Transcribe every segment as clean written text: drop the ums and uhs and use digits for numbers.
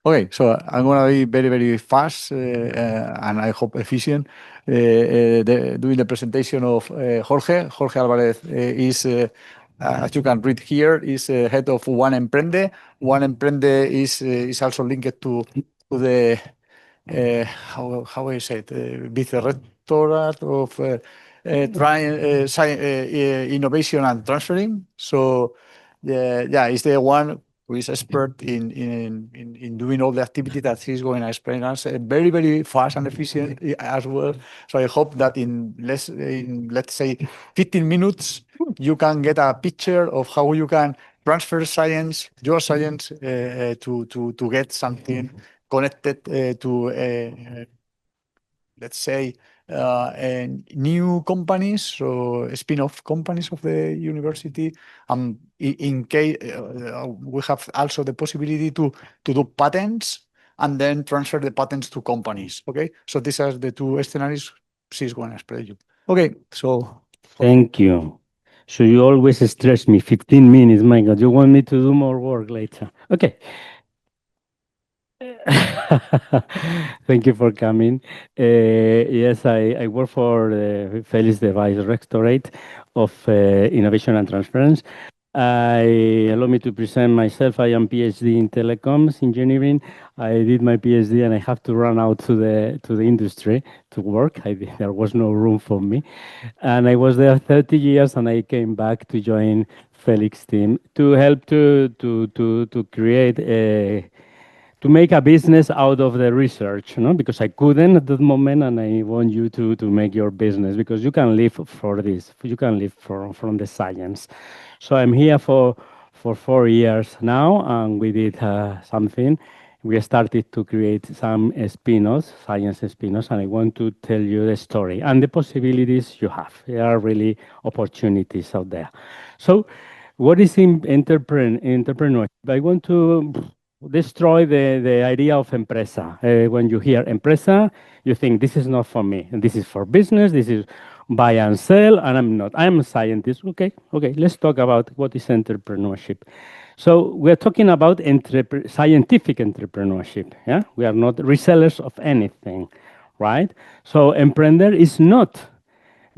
Okay, so I'm gonna be very, very fast and I hope efficient. Doing the presentation of Jorge. Jorge Álvarez is, as you can read here, is head of One Emprende. One Emprende is also linked to the how I say it, Vice-Rectorate of innovation and transferring. So yeah, he's the one who is expert in doing all the activity that he's going to explain us very, very fast and efficient as well. So I hope that in let's say 15 minutes, you can get a picture of how you can transfer science, your science, to get something connected to let's say, new companies, so spin-off companies of the university. In case we have also the possibility to do patents and then transfer the patents to companies. Okay, so these are the two scenarios she's going to explain you. Okay, so thank you. So you always stress me 15 minutes. My God, you want me to do more work later. Okay. Thank you for coming. Yes, I work for Félix, the Vice-Rectorate of Innovation and Transference. Allow me to present myself. I am PhD in telecoms engineering. I did my PhD and I have to run out to the industry to work. There was no room for me. And I was there 30 years and I came back to join Félix team to help to create to make a business out of the research, because I couldn't at that moment, and I want you to make your business because you can live for this. You can live from the science. So I'm here for 4 years now, and we did something. We started to create some spin-offs, science spin-offs, and I want to tell you the story and the possibilities you have. There are really opportunities out there. So what is entrepreneurship? I want to destroy the idea of empresa. When you hear empresa, you think this is not for me. And this is for business. This is buy and sell. And I'm not. I'm a scientist. Okay. Let's talk about what is entrepreneurship. So we're talking about scientific entrepreneurship. Yeah, we are not resellers of anything, right? So Emprende is not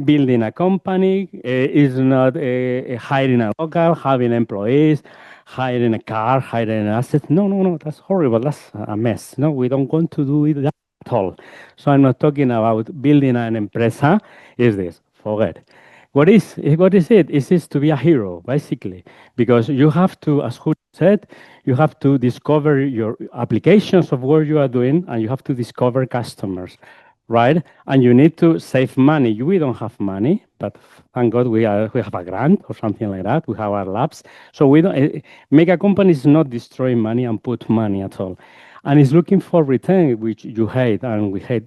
building a company, is not hiring a local, having employees, hiring a car, hiring an asset. No, that's horrible. That's a mess. No, we don't want to do it that at all. So I'm not talking about building an empresa. Is this? Forget. What is it? It is to be a hero, basically, because you have to, as Jorge said, you have to discover your applications of what you are doing, and you have to discover customers, right? And you need to save money. We don't have money, but thank God we have a grant or something like that. We have our labs, so we don't make a company is not destroying money and put money at all, and it's looking for return, which you hate, and we hate.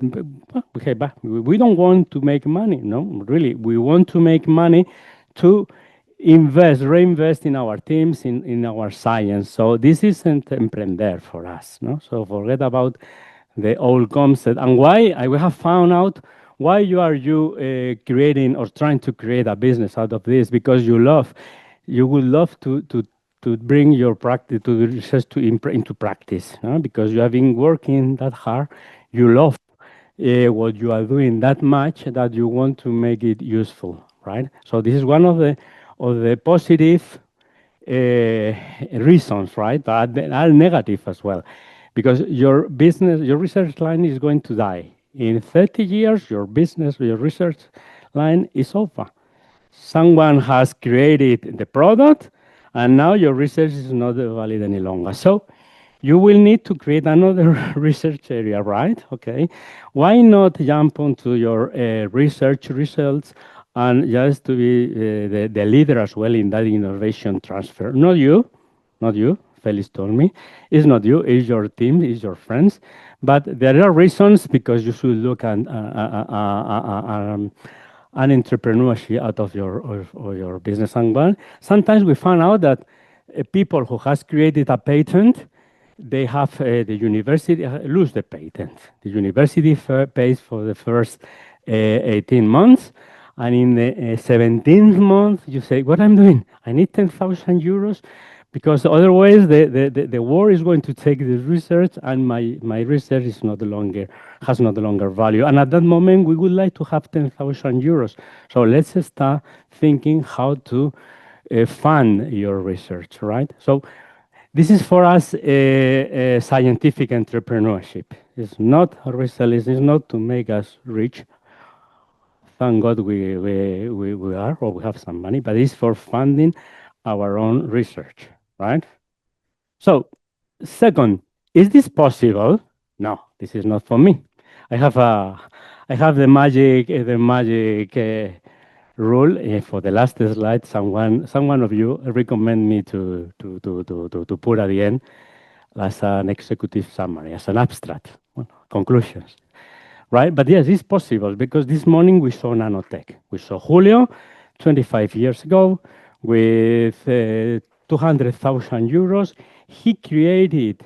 We don't want to make money. No, really, we want to make money to reinvest in our teams, in our science. So this isn't Emprender for us. No, so forget about the old concept. And why we have found out why you creating or trying to create a business out of this, because you would love to bring your practice to the research into practice, because you have been working that hard. You love what you are doing that much that you want to make it useful, right? So this is one of the positive reasons, right? But are negative as well, because your research line is going to die. In 30 years, your research line is over. Someone has created the product, and now your research is not valid any longer. So you will need to create another research area, right? Okay. Why not jump onto your research results and just to be the leader as well in that innovation transfer? Not you. Félix told me. It's not you, it's your team, it's your friends. But there are reasons because you should look at an entrepreneurship out of your business angle. Sometimes we find out that people who has created a patent, they have the university lose the patent. The university pays for the first 18 months. And in the 17th month, you say, what I'm doing? I need 10,000 euros, because otherwise the war is going to take the research, and my research is no longer has no longer value. And at that moment, we would like to have 10,000 euros. So let's start thinking how to fund your research, right? So this is for us a scientific entrepreneurship. It's not a research, it's not to make us rich. Thank God we are, or we have some money, but it's for funding our own research, right? So, second, is this possible? No, this is not for me. I have the magic rule. For the last slide, someone of you recommend me to put at the end as an executive summary, as an abstract, conclusions, right? But yes, it's possible because this morning we saw nanotech. We saw Julio, 25 years ago, with 200,000 euros. He created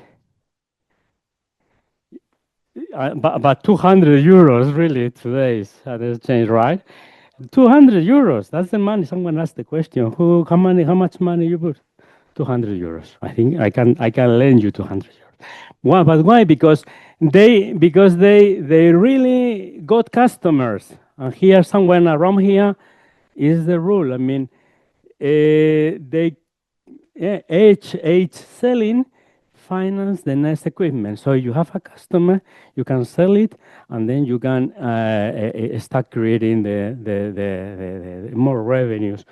about 200 euros really today's exchange, right? 200 euros. That's the money. Someone asked the question, how much money you put? 200 euros. I think I can lend you 200 euros. Why? But why? Because they really got customers. And here, somewhere around here, is the rule. I mean, they H selling finance the next equipment. So you have a customer, you can sell it, and then you can start creating the more revenues.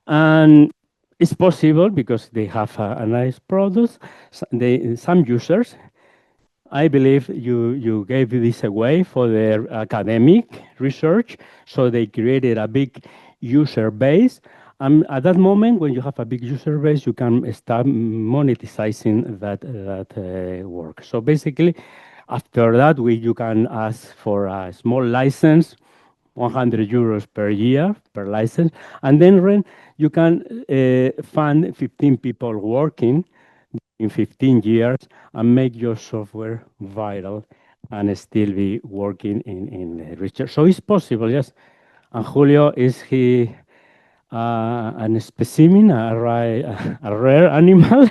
And it's possible because they have a nice product. Some users, I believe you gave this away for their academic research, so they created a big user base. And at that moment, when you have a big user base, you can start monetizing that work. So basically, after that, you can ask for a small license, 100 euros per year per license, and then you can fund 15 people working in 15 years and make your software viral and still be working in research. So it's possible, yes. And Julio, is he an specimen, a rare animal?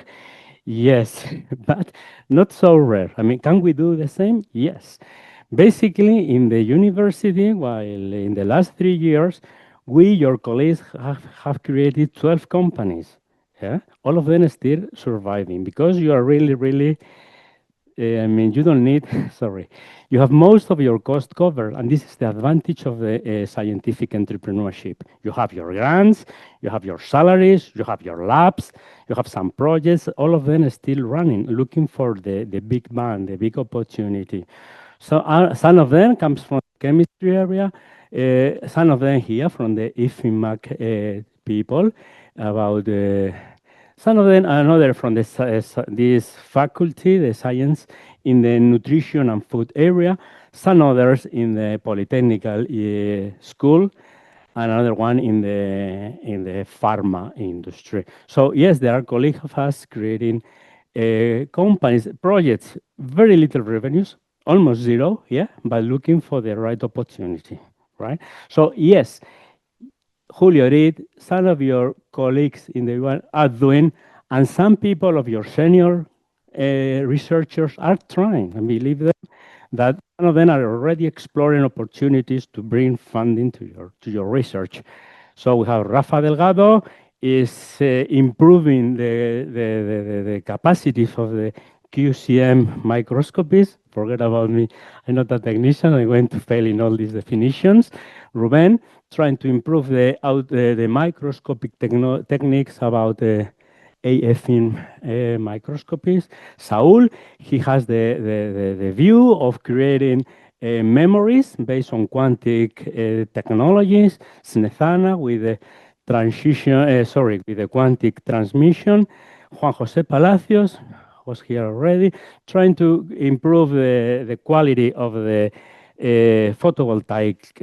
Yes, but not so rare. I mean, can we do the same? Yes. Basically, in the university, while in the last 3 years, we, your colleagues, have created 12 companies. Yeah? All of them are still surviving because you are really, I mean, you don't need, sorry, you have most of your cost covered, and this is the advantage of the scientific entrepreneurship. You have your grants, you have your salaries, you have your labs, you have some projects, all of them are still running, looking for the big bang, the big opportunity. So some of them comes from the chemistry area, some of them here from the IFIMAC people, about some of them, another from this faculty, the science in the nutrition and food area, some others in the polytechnical school, another one in the pharma industry. So yes, there are colleagues of us creating companies, projects, very little revenues, almost zero, yeah, but looking for the right opportunity, right? So yes, Julio did, some of your colleagues in the UN are doing, and some people of your senior researchers are trying. I believe that some of them are already exploring opportunities to bring funding to your research. So we have Rafa Delgado is improving the capacities of the QCM microscopies. Forget about me. I'm not a technician. I'm going to fail in all these definitions. Ruben, trying to improve the microscopic techniques about AFM microscopies. Saul, he has the view of creating memories based on quantic technologies. Snezana with the with the quantic transmission. Juan José Palacios was here already, trying to improve the quality of the photovoltaic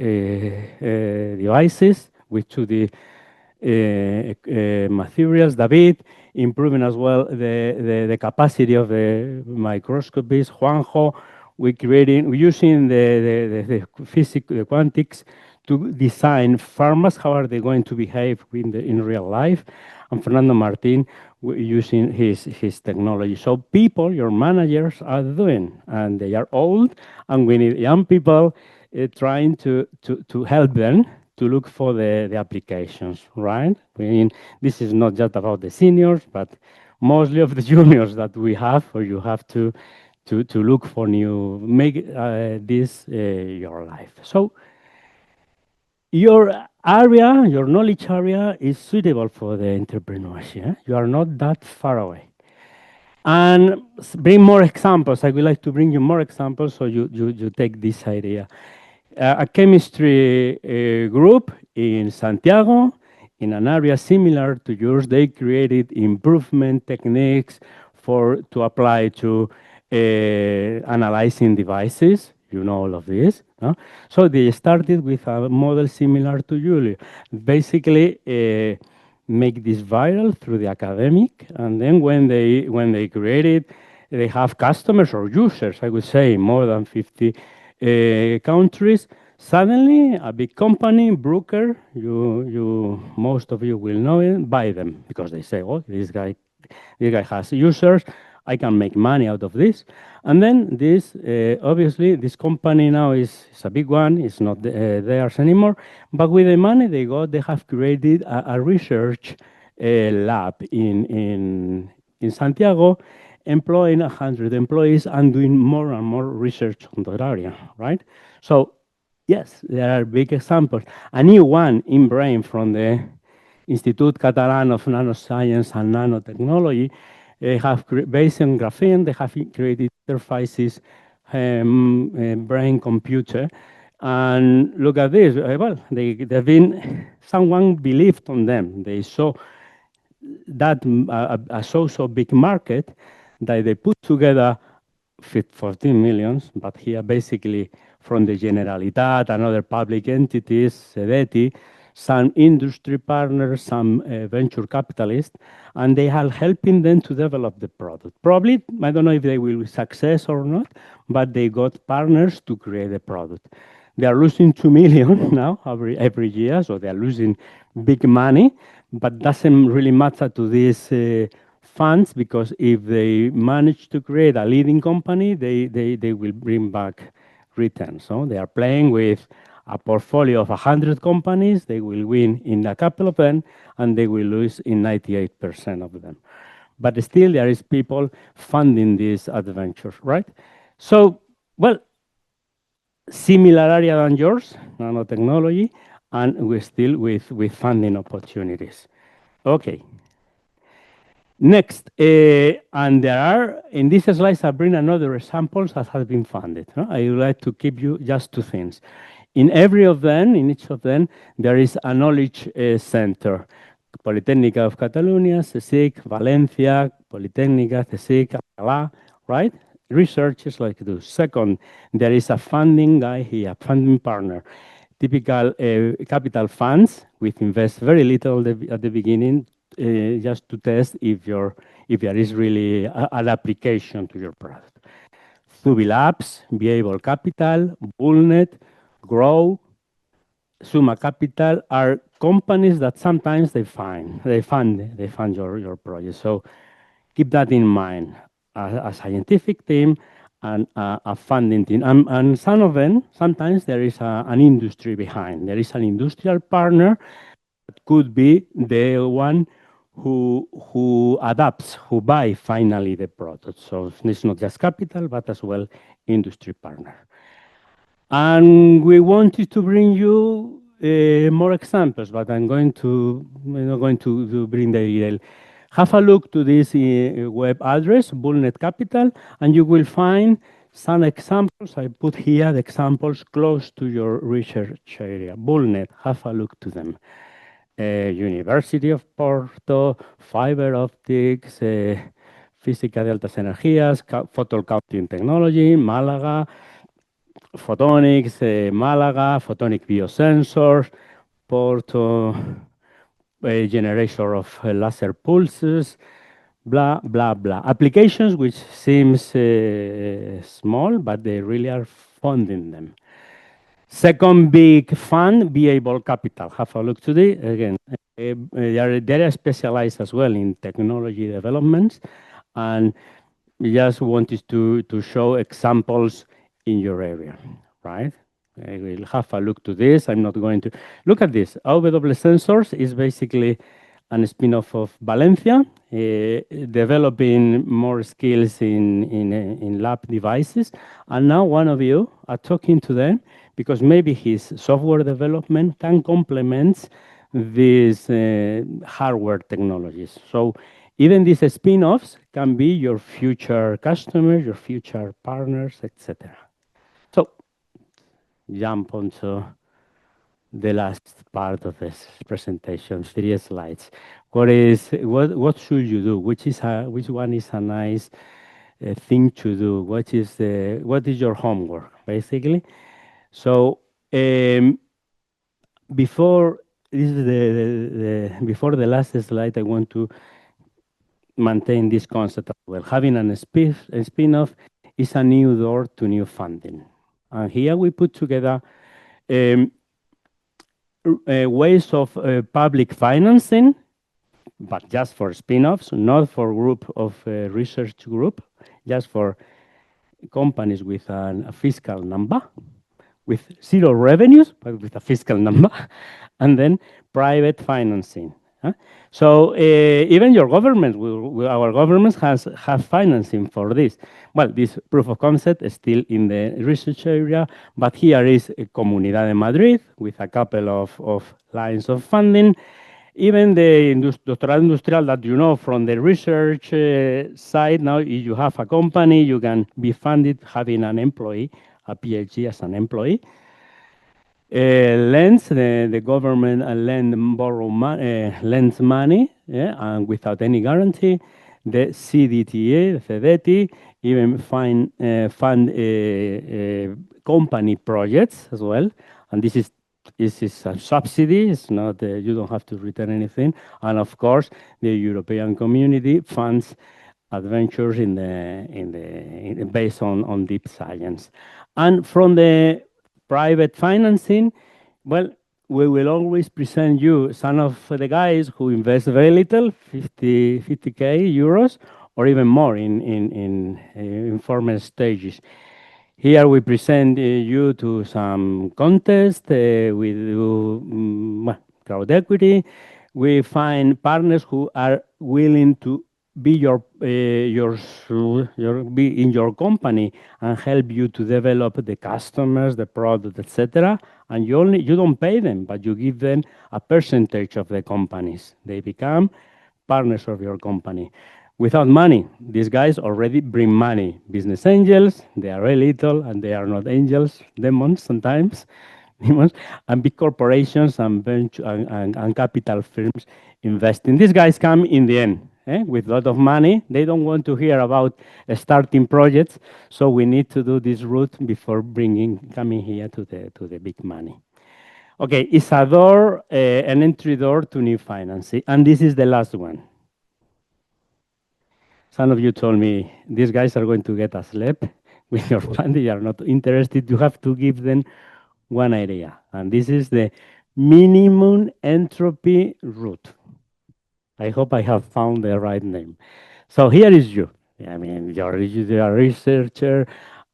devices with 2D materials. David, improving as well the capacity of the microscopies. Juanjo, we're using the physics, the quantics, to design pharmas, how are they going to behave in real life. And Fernando Martin using his technology. So people, your managers, are doing, and they are old, and we need young people trying to help them to look for the applications, right? I mean, this is not just about the seniors, but mostly of the juniors that we have, or you have to look for new, make this your life. So your area, your knowledge area is suitable for the entrepreneurship. Eh? You are not that far away. And bring more examples. I would like to bring you more examples so you take this idea. A chemistry group in Santiago, in an area similar to yours, they created improvement techniques to apply to analyzing devices. You know all of this. No? So they started with a model similar to Julio. Basically, make this viral through the academic, and then when they create it, they have customers or users, I would say, more than 50 countries. Suddenly, a big company, broker, you most of you will know it, buy them because they say, "Oh, this guy has users. I can make money out of this." And then this, obviously, this company now is a big one. It's not theirs anymore. But with the money they got, they have created a research lab in Santiago, employing 100 employees and doing more and more research on that area, right? So, yes, there are big examples. A new one in brain from the Institute Catalan of Nanoscience and Nanotechnology. They have based on graphene, they have created interfaces, brain computer. And look at this. Well, they've been, someone believed on them. They saw that so big market that they put together 14 millions, but here basically from the Generalitat and other public entities, Sedeti, some industry partners, some venture capitalists, and they are helping them to develop the product. Probably, I don't know if they will be success or not, but they got partners to create the product. They are losing 2 million now every year, so they are losing big money, but doesn't really matter to these funds because if they manage to create a leading company, they will bring back returns. So they are playing with a portfolio of 100 companies. They will win in a couple of them, and they will lose in 98% of them. But still, there is people funding these adventures, right? So, well, similar area than yours, nanotechnology, and we're still with funding opportunities. Okay. Next, and there are, in this slide, I bring another examples that have been funded. No? I would like to give you just two things. In every of them, in each of them, there is a knowledge center. Politécnica of Catalonia, CSIC, Valencia, Politécnica, CSIC, Alcalá, right? Researchers like this. Second, there is a funding guy here, funding partner. Typical capital funds, which invest very little at the beginning, just to test if there is really an application to your product. Zubi Labs, Viable Capital, Bullnet, Grow, Suma Capital are companies that sometimes they fund your project. So keep that in mind. A scientific team and a funding team. And some of them, sometimes there is an industry behind. There is an industrial partner that could be the one who adapts, who buy finally the product. So it's not just capital, but as well industry partner. And we wanted to bring you more examples, but I'm not going to bring the detail. Have a look to this web address, Bullnet Capital, and you will find some examples. I put here the examples close to your research area. Bullnet, have a look to them. University of Porto, fiber optics, física de altas energías, photon counting technology, Málaga, photonics, Málaga, photonic biosensors, Porto, generator of laser pulses, blah, blah, blah. Applications which seems small, but they really are funding them. Second big fund, Able Capital. Have a look today. Again, they are specialized as well in technology developments, and we just wanted to show examples in your area, right? I will have a look to this. I'm not going to look at this. AW Sensors is basically a spin-off of Valencia, developing more skills in lab devices. And now one of you are talking to them because maybe his software development can complement these hardware technologies. So even these spin-offs can be your future customers, your future partners, etc. So jump onto the last part of this presentation, 3 slides. What should you do? Which one is a nice thing to do? What is your homework, basically? So before this is before the last slide, I want to maintain this concept as well. Having a spin-off is a new door to new funding. And here we put together ways of public financing, but just for spin-offs, not for group of research group, just for companies with a fiscal number, with 0 revenues, but with a fiscal number, and then private financing. So even your government, our governments have financing for this. Well, this proof of concept is still in the research area, but here is Comunidad de Madrid with a couple of lines of funding. Even the doctoral industrial that you know from the research side, now if you have a company, you can be funded having an employee, a PhD as an employee. Lends, the government lends money, and without any guarantee. The CDTA, the CDT, even fund company projects as well. And this is a subsidy. It's not you don't have to return anything. And of course, the European Community funds adventures based on deep science. And from the private financing, well, we will always present you some of the guys who invest very little, 50K euros, or even more in formal stages. Here we present you to some contest. We do crowd equity. We find partners who are willing to be be in your company and help you to develop the customers, the product, etc. And you don't pay them, but you give them a percentage of the companies. They become partners of your company. Without money, these guys already bring money. Business angels, they are very little, and they are not angels, demons sometimes, demons, and big corporations and venture and capital firms investing. These guys come in the end. With a lot of money. They don't want to hear about starting projects, so we need to do this route before coming here to the big money. Okay, it's a door, an entry door to new financing, and this is the last one. Some of you told me these guys are going to get a slap with your fund. They are not interested. You have to give them one idea, and this is the minimum entropy route. I hope I have found the right name. So here is you. I mean, you're a researcher,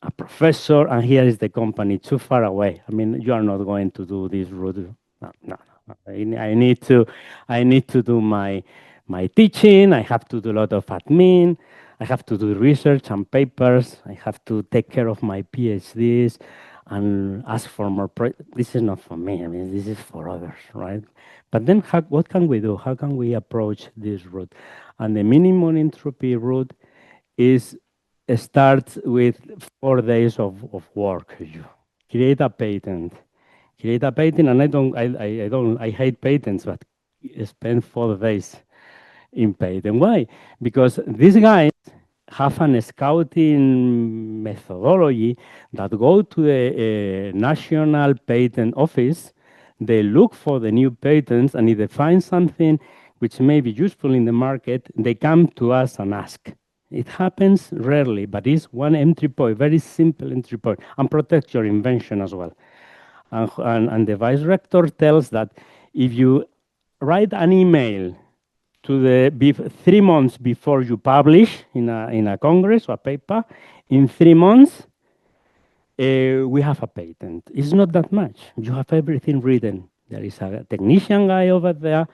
a professor, and here is the company too far away. I mean, you are not going to do this route. No. I need to do my teaching. I have to do a lot of admin. I have to do research and papers. I have to take care of my PhDs and ask for more. This is not for me. I mean, this is for others, right? But then what can we do? How can we approach this route? And the minimum entropy route starts with 4 days of work. You create a patent. And I hate patents, but spend 4 days in patent. Why? Because these guys have a scouting methodology that go to the National Patent Office. They look for the new patents, and if they find something which may be useful in the market, they come to us and ask. It happens rarely, but it's one entry point, very simple entry point, and protect your invention as well. And the Vice-Rector tells that if you write an email to the 3 months before you publish in a congress or a paper, in 3 months, we have a patent. It's not that much. You have everything written. There is a technician guy over there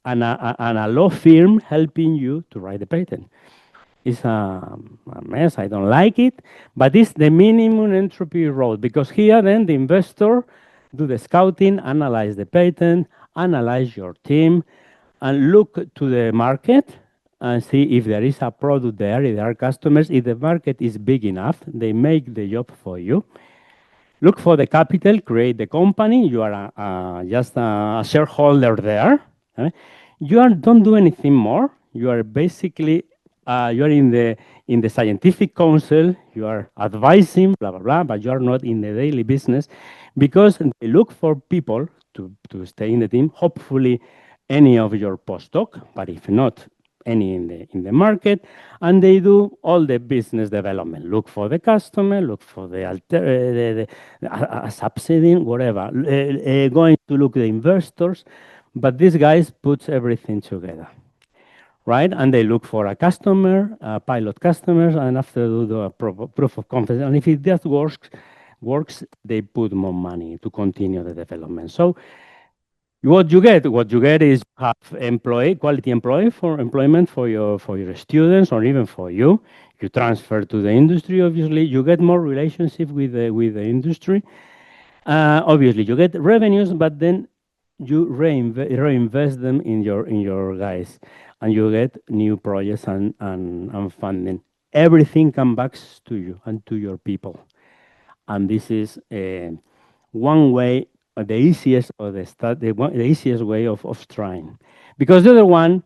and a law firm helping you to write the patent. It's a mess. I don't like it, but it's the minimum entropy road because here then the investor do the scouting, analyze the patent, analyze your team, and look to the market and see if there is a product there, if there are customers, if the market is big enough, they make the job for you. Look for the capital, create the company. You are just a shareholder there. Don't do anything more. You are basically you are in the scientific council. You are advising, blah blah blah, but you are not in the daily business because they look for people to stay in the team. Hopefully, any of your postdoc, but if not, any in the market, and they do all the business development. Look for the customer, look for the subsidy, whatever. Going to look the investors, but these guys put everything together, right? And they look for a customer, pilot customers, and after do the proof of concept. And if it just works, they put more money to continue the development. So what you get is have quality employment for your students or even for you. You transfer to the industry, obviously. You get more relationship with the industry. Obviously, you get revenues, but then you reinvest them in your guys, and you get new projects and funding. Everything comes back to you and to your people. And this is one way, the easiest or the easiest way of trying. Because the other one,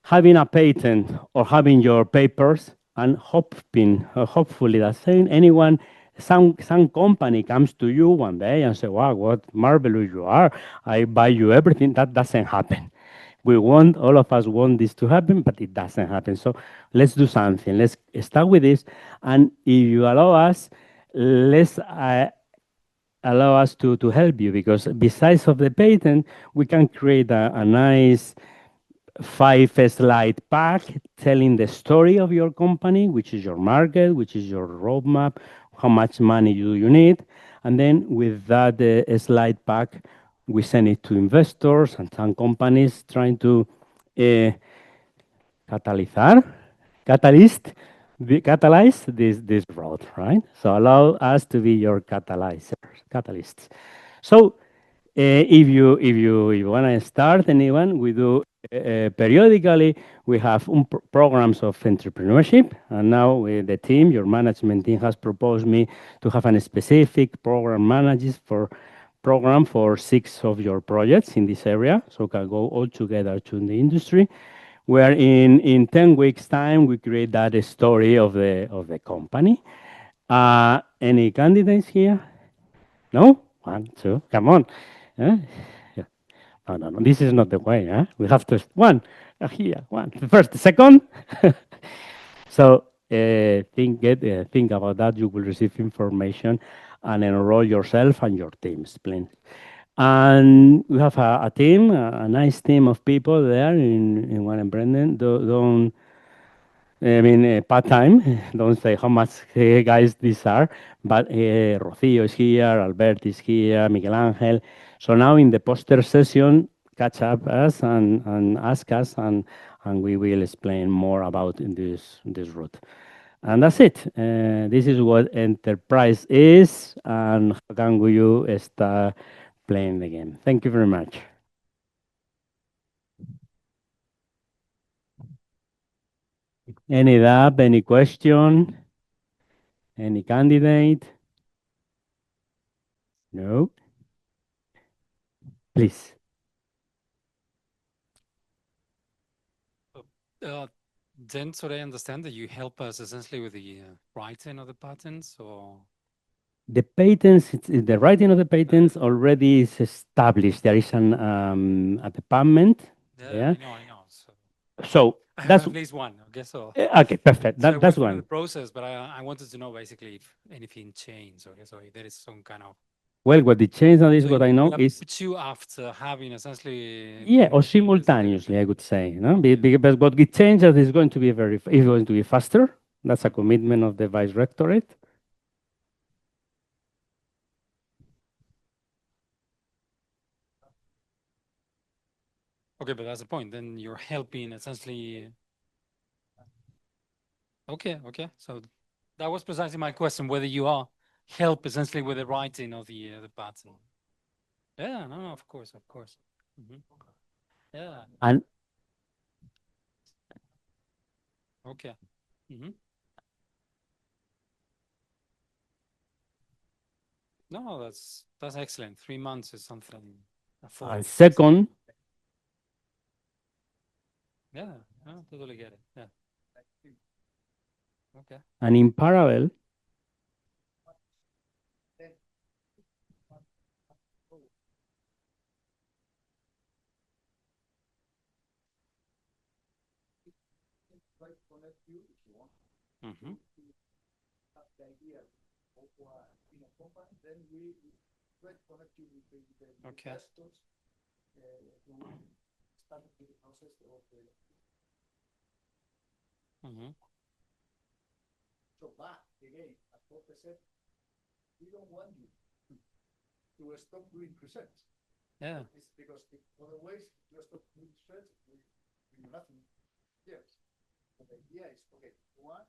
having a patent or having your papers and hopefully that saying anyone, some company comes to you one day and say, wow, what marvelous you are. I buy you everything. That doesn't happen. All of us want this to happen, but it doesn't happen. So let's do something. Let's start with this. And if you allow us, let's allow us to help you, because besides of the patent, we can create a nice 5-slide pack telling the story of your company, which is your market, which is your roadmap, how much money do you need. And then with that slide pack, we send it to investors and some companies trying to catalyze this road, right? So allow us to be your catalysts. So if you want to start anyone, we do periodically. We have programs of entrepreneurship, and now the team, your management team, has proposed me to have a specific program program for 6 of your projects in this area, so can go all together to the industry. Where in 10 weeks' time we create that story of the company. Any candidates here? No? 1, 2, come on. Yeah. No. This is not the way. We have to one here, one first, second. So think about that. You will receive information and enroll yourself and your teams, please. And we have a team, a nice team of people there in one Emprende. Don't part-time. Don't say how much guys these are, but Rocío is here, Albert is here, Miguel Ángel. So now in the poster session, catch up us and ask us, and we will explain more about this route. And that's it. This is what enterprise is, and how can you start playing the game. Thank you very much. Any doubt, any question? Any candidate? No? Please. Then, so I understand that you help us essentially with the writing of the patents, or? The patents, the writing of the patents already is established. There is a department. Yeah, I know. So I that's have at least one, I guess so. Okay, perfect. So That's one. The process, but I wanted to know basically if anything changed, or so if there is some kind of Well, what it changed, and this is So what I know, is MICIU after having essentially yeah, or simultaneously, I would say. No? Because what it changed is going to be is going to be faster. That's a commitment of the Vice-Rectorate. okay, but that's the point. Then you're helping essentially. Okay, okay. So that was precisely my question: whether you are help essentially with the writing of the pattern. Yeah, no, of course, of course. Yeah. And Okay. No, that's excellent. 3 months is something. second, Yeah, I totally get it. Yeah. Okay. and in parallel, Okay. So back again, as Jorge said, we don't want you to stop doing research. Yeah. It's because otherwise you stop doing research, we do nothing. Yes. But the idea is, okay, one,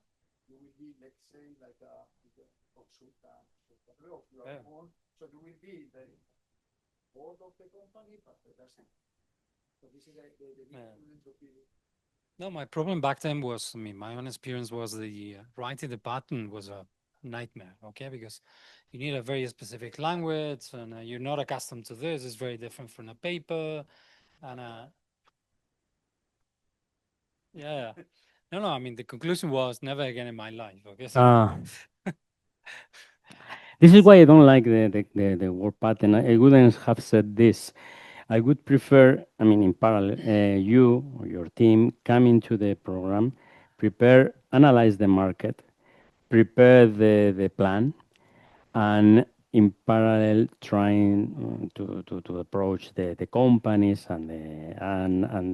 you will be, let's say, like a consultant, or you are on, so you will be the board of the company, but that's it. So this is the No, my problem back then was, I mean, my own experience was the writing the pattern was a nightmare, okay? Because you need a very specific language and you're not accustomed to this. It's very different from a paper. And yeah. No, I mean, the conclusion was never again in my life, okay? So, this is why I don't like the word pattern. I wouldn't have said this. I would prefer, I mean, in parallel, you or your team come into the program, prepare, analyze the market, prepare the plan, and in parallel trying to approach the companies and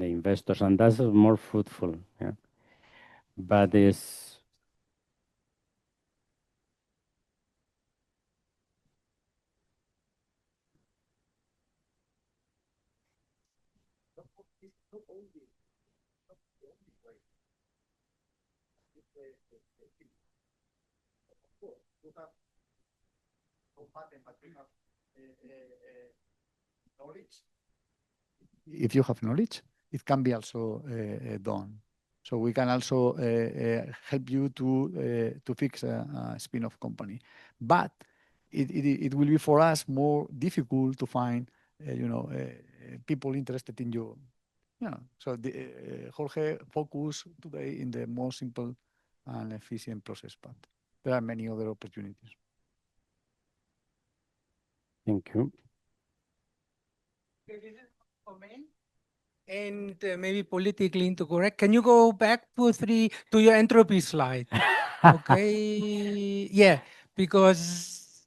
the investors, and that's more fruitful. Yeah. But it's knowledge. If you have knowledge, it can be also done. So we can also help you to fix a spin-off company, but it will be for us more difficult to find people interested in you. Yeah. So Jorge focus today in the most simple and efficient process, but there are many other opportunities. thank you. And maybe politically incorrect. Can you go back to your entropy slide? Okay. Yeah, because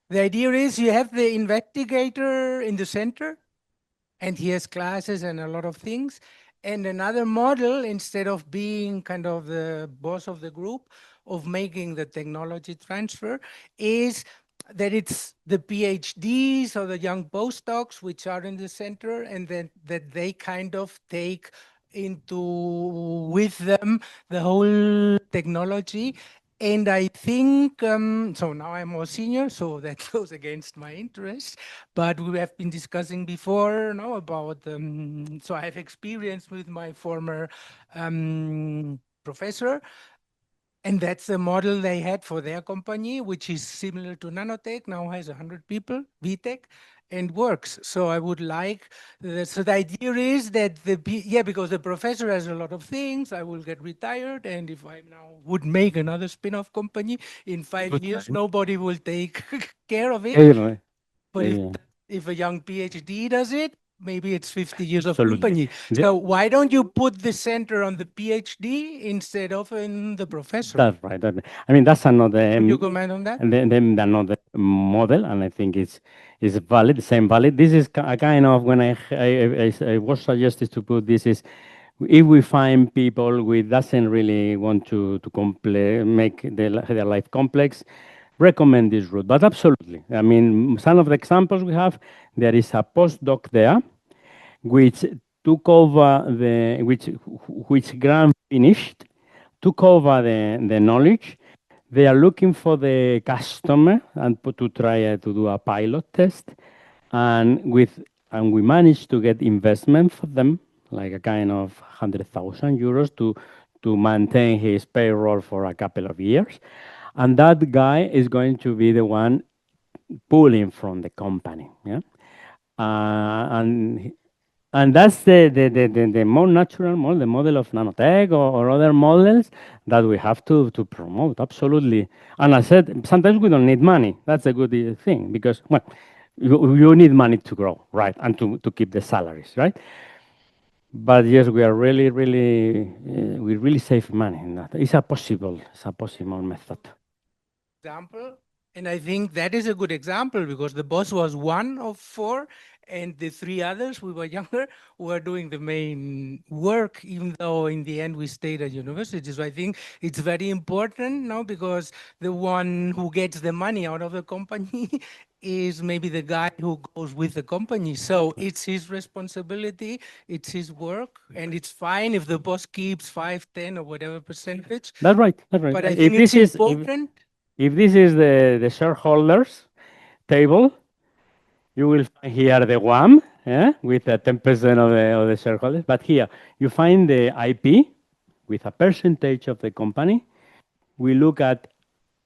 the idea is you have the investigator in the center, and he has classes and a lot of things. And another model, instead of being kind of the boss of the group, of making the technology transfer, is that it's the PhDs or the young postdocs which are in the center, and then that they kind of take with them the whole technology. And I think, so now I'm more senior, so that goes against my interest. But we have been discussing before, about, so I have experience with my former professor, and that's the model they had for their company, which is similar to Nanotech, now has 100 people, VTech, and works. So I would like, so the idea is that because the professor has a lot of things, I will get retired, and if I now would make another spin-off company, in 5 years, nobody will take care of it. Anyway, But if a young PhD does it, maybe it's 50 years of Absolutely. company. So why don't you put the center on the PhD instead of in the professor? That's right. I mean, that's another. Could you comment on that? And then another model, and I think it's valid, the same valid. This is a kind of when I was suggested to put this is if we find people who doesn't really want to make their life complex, recommend this route. But absolutely, I mean, some of the examples we have, there is a postdoc there, which took over which grant finished, took over the knowledge. They are looking for the customer and to try to do a pilot test, and we managed to get investment for them, like a kind of 100,000 euros to maintain his payroll for a couple of years, and that guy is going to be the one pulling from the company, yeah, and that's the more natural model, the model of nanotech or other models that we have to promote, absolutely. And I said, sometimes we don't need money. That's a good thing because, well, you need money to grow, right? And to keep the salaries, right? But yes, we really save money in that. It's a possible method. Example, and I think that is a good example because the boss was one of four, and the three others, we were younger, were doing the main work, even though in the end we stayed at university. So I think it's very important now because the one who gets the money out of the company is maybe the guy who goes with the company. So it's his responsibility, it's his work, and it's fine if the boss keeps 5, 10, or whatever percentage. That's right. That's right. But I think it's important. If this is the shareholders table, you will find here the UAM, with 10% of the shareholders. But here you find the IP with a percentage of the company. We look at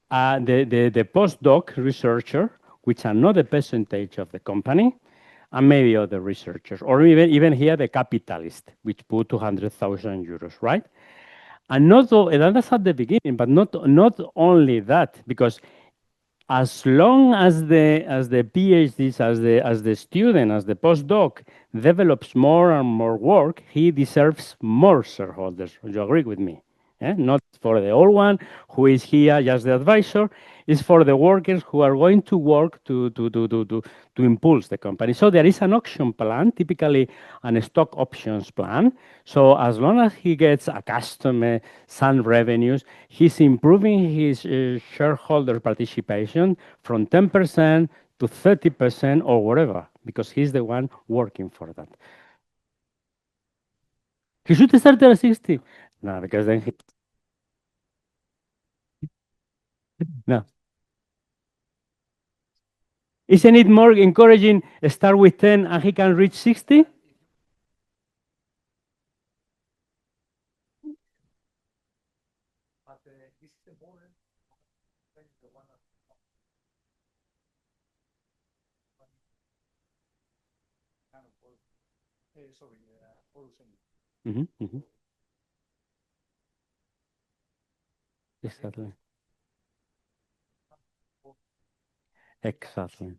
the postdoc researcher, which are not a percentage of the company, and maybe other researchers, or even here the capitalist, which put 200,000 euros, right? And that's at the beginning, but not only that, because as long as the PhDs, as the student, as the postdoc develops more and more work, he deserves more shareholders. You agree with me? Not for the old one who is here just the advisor. It's for the workers who are going to work to impulse the company. So there is an auction plan, typically a stock options plan. So as long as he gets a customer, some revenues, he's improving his shareholder participation from 10% to 30% or whatever, because he's the one working for that. He should start at 60. No, because then he... No. Isn't it more encouraging start with 10 and he can reach 60? Exactly. Exactly.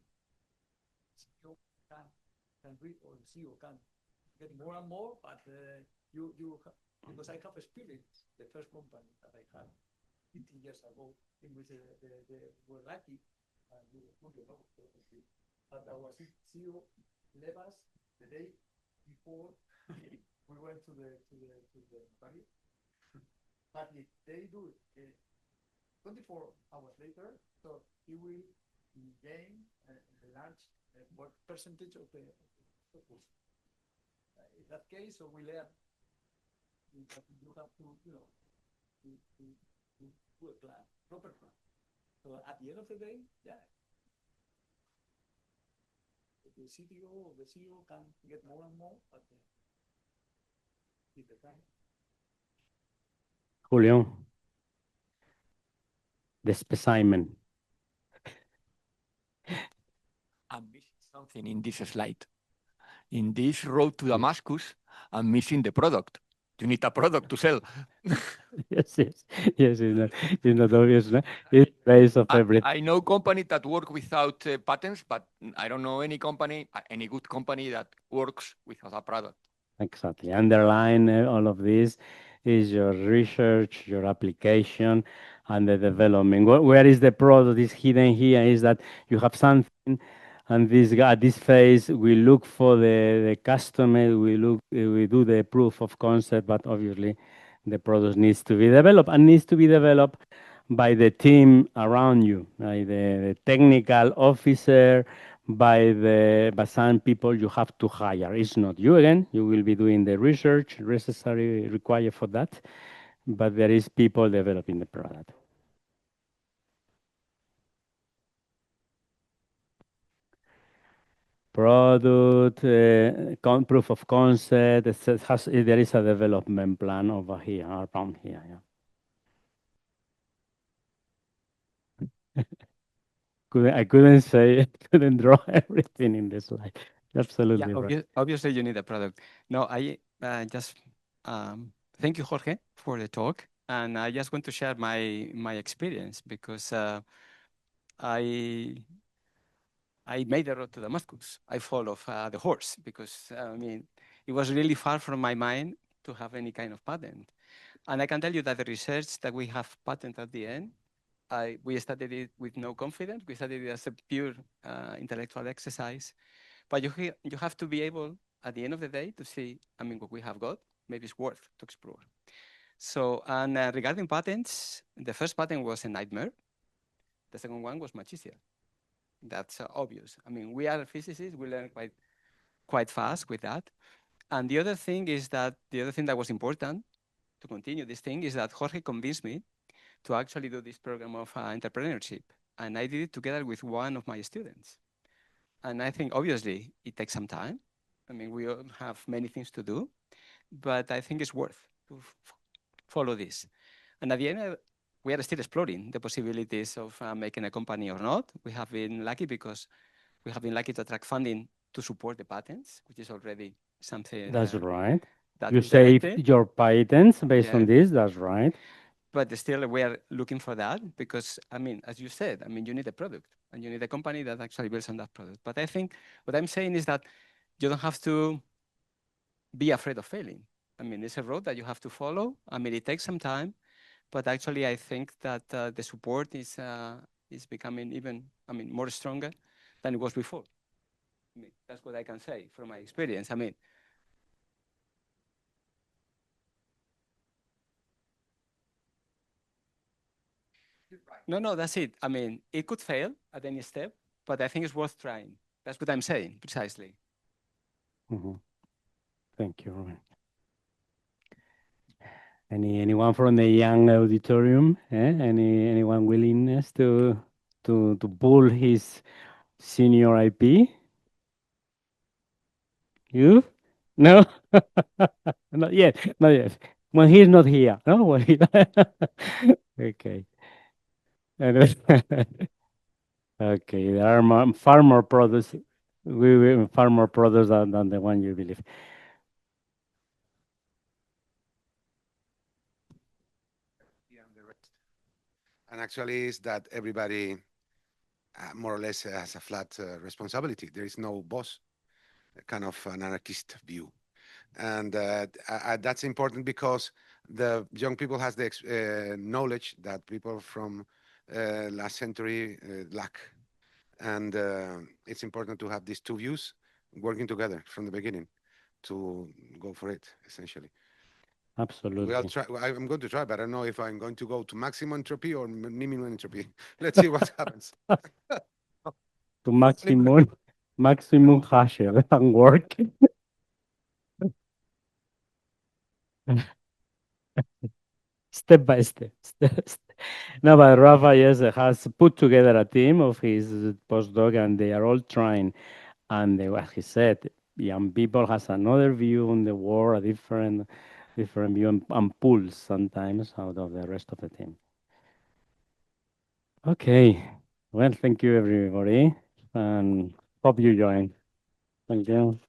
Can read or CEO can get more and more, but because I have experience, the first company that I had 15 years ago, in which they were lucky, and but our CEO left us the day before we went to the party. But if they do it 24 hours later, so he will gain the large what percentage of the focus. In that case, so we learn that you have to, do a plan, proper plan. So at the end of the day, yeah, the CTO or the CEO can get more and more, but the time. Julián, the specimen. I'm missing something in this slide. In this road to Damascus, I'm missing the product. you need a product to sell. Yes, yes, yes. It's not obvious. No? It's base of everything. I know company that work without patents, but I don't know any company, any good company that works without a product. Exactly. Underline all of this is your research, your application, and the development. Where is the product is hidden here is that you have something, and this guy, at this phase, we look for the customer, we do the proof of concept, but obviously the product needs to be developed and needs to be developed by the team around you, by the technical officer, by some people you have to hire. It's not you again. You will be doing the research necessary required for that, but there is people developing the product. Product, proof of concept. There is a development plan over here, around here. Yeah. I couldn't say, couldn't draw everything in this slide. Absolutely right. Obviously, you need a product. No, I just thank you, Jorge, for the talk, and I just want to share my experience because I made the road to Damascus. I followed the horse because I mean it was really far from my mind to have any kind of patent, and I can tell you that the research that we have patent at the end. We studied it with no confidence. We studied it as a pure intellectual exercise. But you have to be able, at the end of the day, to see, I mean, what we have got, maybe it's worth to explore. So, and regarding patents, the first patent was a nightmare. The second one was much easier. That's obvious. I mean, we are physicists, we learn quite fast with that. And the other thing is that, the other thing that was important to continue this thing is that Jorge convinced me to actually do this program of entrepreneurship. And I did it together with one of my students. And I think obviously it takes some time. I mean, we all have many things to do, but I think it's worth to follow this. And at the end, we are still exploring the possibilities of making a company or not. We have been lucky because we have been lucky to attract funding to support the patents, which is already something. That's right. That You save your patents based on this. That's right. But still, we are looking for that because, I mean, as you said, I mean, you need a product and you need a company that actually builds on that product. But I think what I'm saying is that you don't have to be afraid of failing. I mean, it's a road that you have to follow. I mean, it takes some time, but actually, I think that the support is becoming even, I mean, more stronger than it was before. I mean, that's what I can say from my experience. I mean, no, that's it. I mean, it could fail at any step, but I think it's worth trying. That's what I'm saying, precisely. Mm-hmm. Thank you, Ruben. Anyone from the young auditorium? Anyone willingness to pull his senior IP? You? No? Not yet. Not yet. When he's not here. No? When he... Okay. Okay. There are far more products. Far more products than the one you believe. And actually, is that everybody more or less has a flat responsibility. There is no boss, kind of an anarchist view. And that's important because the young people has the knowledge that people from last century lack. And it's important to have these two views working together from the beginning to go for it, essentially. Absolutely. We'll try. I'm going to try, but I don't know if I'm going to go to maximum entropy or minimum entropy. Let's see what happens. To maximum hash and work. Step by step. No, but Rafa, yes, has put together a team of his postdoc, and they are all trying. And as he said, young people has another view on the world, a different view, and pulls sometimes out of the rest of the team. Okay. Well, thank you, everybody, and hope you join. Thank you.